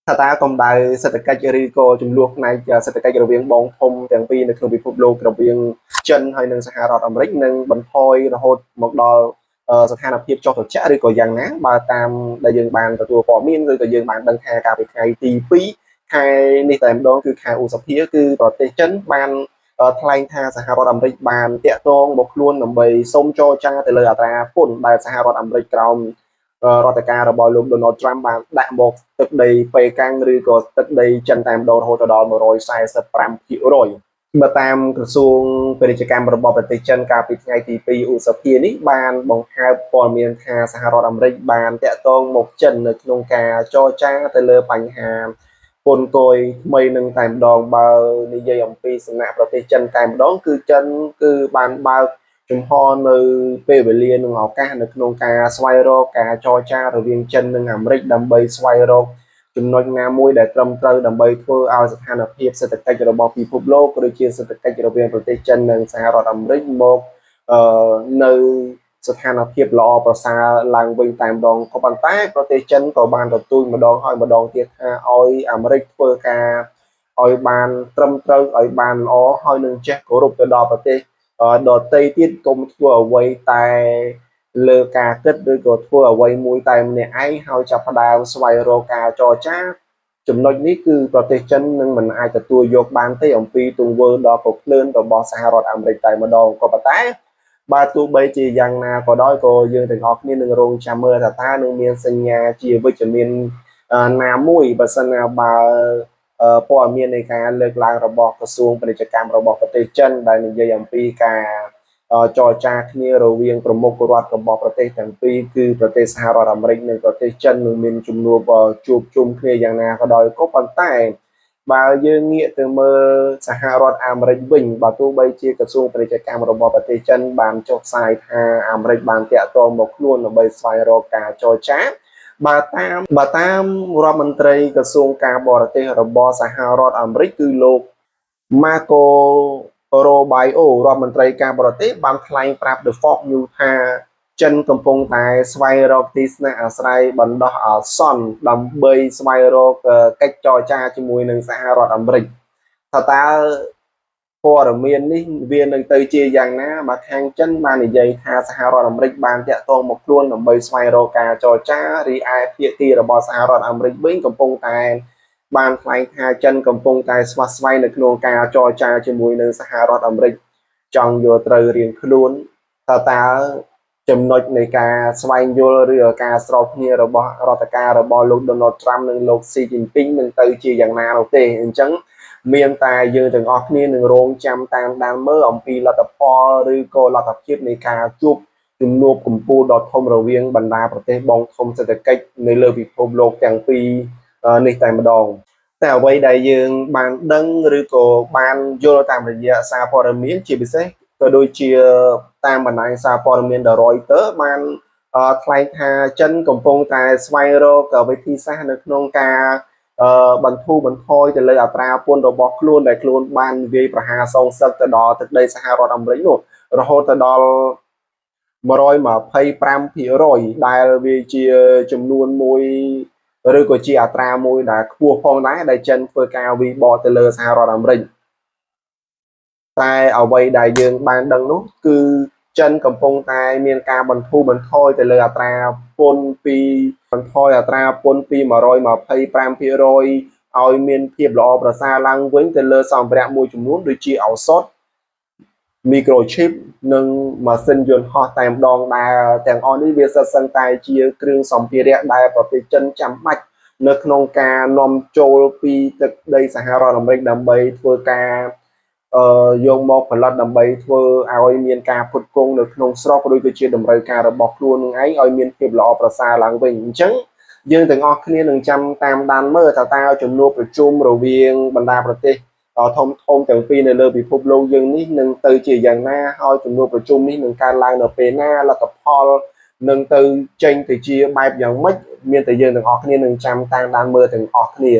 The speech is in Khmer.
ថាតើកម្ដៅសេដ្ឋកិច្ចឬក៏ចំនួនផ្នែកសេដ្ឋកិច្ចរវាងបងធំទាំងពីរនៅក្នុងពិភពលោករវាងចិនហើយនិងសហរដ្ឋអាមេរិកនឹងបន្ថយរហូតមកដល់ស្ថានភាពចុះត្រជាក់ឬក៏យ៉ាងណាបើតាមដែលយើងបានទទួលព័ត៌មានឬក៏យើងបានដឹងថាកាលពីថ្ងៃទី2ខែនេះតែម្ដងគឺខែឧសភាគឺប្រទេសចិនបានថ្លែងថាសហរដ្ឋអាមេរិកបានតាក់ទងមកខ្លួនដើម្បីសូមចរចាទៅលើអត្រាពន្ធដែលសហរដ្ឋអាមេរិកក្រោមរដ្ឋការរបស់លោក Donald Trump បានដាក់មកទឹកដីប៉េកាំងឬក៏ទឹកដីចិនតែម្ដងរហូតដល់145%បើតាមក្រសួងពាណិជ្ជកម្មរបស់ប្រទេសចិនកាលពីថ្ងៃទី2ឧសភានេះបានបង្ហើបព័ត៌មានថាសហរដ្ឋអាមេរិកបានតាក់ទងមកចិននៅក្នុងការចរចាទៅលើបញ្ហាពន្ធគយថ្មីនឹងតែម្ដងបើនិយាយអំពីសំណាក់ប្រទេសចិនតែម្ដងគឺចិនគឺបានបើកជំហរនៅពេលវេលានិងឱកាសនៅក្នុងការស្វែងរកការចរចារវាងចិននិងអាមេរិកដើម្បីស្វែងរកចំណុចណាមួយដែលត្រឹមត្រូវដើម្បីធ្វើឲ្យស្ថានភាពសេដ្ឋកិច្ចរបស់ពិភពលោកឬជាសេដ្ឋកិច្ចរវាងប្រទេសចិននិងសហរដ្ឋអាមេរិកមកនៅស្ថានភាពល្អប្រសើរឡើងវិញតែម្ដងក៏ប៉ុន្តែប្រទេសចិនក៏បានទទូចម្ដងហើយម្ដងទៀតថាឲ្យអាមេរិកធ្វើការឲ្យបានត្រឹមត្រូវឲ្យបានល្អហើយនឹងចេះគោរពទៅដល់ប្រទេសដទៃទៀតកុំធ្វើអ្វីតែលើការគិតឬក៏ធ្វើអ្វីមួយតែម្នាក់ឯងហើយចាប់ផ្ដើមស្វែងរកការចរចាចំណុចនេះគឺប្រទេសចិននឹងមិនអាចទទួលយកបានទេអំពីទង្វើដ៏ប្រភ្លើនរបស់សហរដ្ឋអាមេរិកតែម្ដងក៏ប៉ុន្តែបើទោះបីជាយ៉ាងណាក៏ដោយក៏យើងទាំងអស់គ្នានឹងរងចាំមើលថាតើនឹងមានសញ្ញាជាវិជ្ជមានណាមួយបើសិនណាបើព័ត៌មាននៃការលើកឡើងរបស់ក្រសួងពាណិជ្ជកម្មរបស់ប្រទេសចិនដែលនិយាយអំពីការចរចាគ្នារវាងប្រមុខរដ្ឋរបស់ប្រទេសទាំងពីរគឺប្រទេសសហរដ្ឋអាមេរិកនិងប្រទេសចិននឹងមានជំនួបជួបជុំគ្នាយ៉ាងណាក៏ដោយក៏ប៉ុន្តែបើយើងងាកទៅមើលសហរដ្ឋអាមេរិកវិញបើទោះបីជាក្រសួងពាណិជ្ជកម្មរបស់ប្រទេសចិនបានចុះផ្សាយថាអាមេរិកបានតាក់ទងមកខ្លួនដើម្បីស្វែងរកការចរចាបើតាមរដ្ឋមន្ត្រីក្រសួងការបរទេសរបស់សហរដ្ឋអាមេរិកគឺលោក Marco Rubio រដ្ឋមន្ត្រីការបរទេសបានថ្លែងប្រាប់ The Fox News ថាចិនកំពុងតែស្វែងរកទីស្នាក់អាស្រ័យបណ្ដោះអាសន្នដើម្បីស្វែងរកកិច្ចចរចាជាមួយនឹងសហរដ្ឋអាមេរិកថាតើព័ត៌មាននេះវានឹងទៅជាយ៉ាងណាបើខាងចិនបាននិយាយថាសហរដ្ឋអាមេរិកបានតាក់ទងមកខ្លួនដើម្បីស្វែងរកការចរចារីឯភាគីរបស់សហរដ្ឋអាមេរិកវិញកំពុងតែបានថ្លែងថាចិនកំពុងតែស្វាស្វែងនៅក្នុងការចរចាជាមួយនឹងសហរដ្ឋអាមេរិកចង់យល់ត្រូវរៀងខ្លួនតើចំណុចនៃការស្វែងយល់ឬការស្របគ្នារបស់រដ្ឋការរបស់លោក Donald Trump និងលោក Xi Jinping នឹងទៅជាយ៉ាងណានោះទេអញ្ចឹងមានតែយើងទាំងអស់គ្នានឹងរងចាំតាមដានមើលអំពីលទ្ធផលឬក៏លទ្ធភាពនៃការជួបជំនួបកម្ពុជាដ៏ធំរវាងបណ្ដាប្រទេសបងធំសេដ្ឋកិច្ចនៅលើពិភពលោកទាំងពីរនេះតែម្ដងតែអ្វីដែលយើងបានដឹងឬក៏បានយល់តាមរយៈសារព័ត៌មានជាពិសេសក៏ដូចជាតាមបណ្ដាញសារព័ត៌មាន The Reuters បានថ្លែងថាចិនកំពុងតែស្វែងរកវិធីសាស្ត្រនៅក្នុងការបន្ធូរបន្ថយទៅលើអត្រាពន្ធរបស់ខ្លួនដែលខ្លួនបាននិយាយប្រហារសងសឹកទៅដល់ទឹកដីសហរដ្ឋអាមេរិកនោះរហូតទៅដល់125%ដែលវាជាចំនួនមួយឬក៏ជាអត្រាមួយដែលខ្ពស់ផងដែរដែលចិនធ្វើការវិបកទៅលើសហរដ្ឋអាមេរិកតែអ្វីដែលយើងបានដឹងនោះគឺចិនកំពុងតែមានការបន្ធូរបន្ថយទៅលើអត្រាពន្ធពី125%ឲ្យមានភាពល្អប្រសើរឡើងវិញទៅលើសម្ភារៈមួយចំនួនដូចជាឱសថ microchip និងម៉ាស៊ីនយន្តហោះតែម្ដងដែលទាំងអស់នេះវាសិតសឹងតែជាគ្រឿងសម្ភារៈដែលប្រទេសចិនចាំបាច់នៅក្នុងការនាំចូលពីទឹកដីសហរដ្ឋអាមេរិកដើម្បីធ្វើការយកមកផលិតដើម្បីធ្វើឲ្យមានការផ្គត់ផ្គង់នៅក្នុងស្រុកឬក៏ជាតម្រូវការរបស់ខ្លួននឹងឯងឲ្យមានភាពល្អប្រសើរឡើងវិញអញ្ចឹងយើងទាំងអស់គ្នានឹងចាំតាមដានមើលថាតើចំនួនប្រជុំរវាងបណ្ដាប្រទេសធំទាំងពីរនៅលើពិភពលោកយើងនេះនឹងទៅជាយ៉ាងណាហើយចំនួនប្រជុំនេះនឹងកើនឡើងនៅពេលណាលទ្ធផលនឹងទៅចេញទៅជាបែបយ៉ាងម៉េចមានតែយើងទាំងអស់គ្នានឹងចាំតាមដានមើលទាំងអស់គ្នា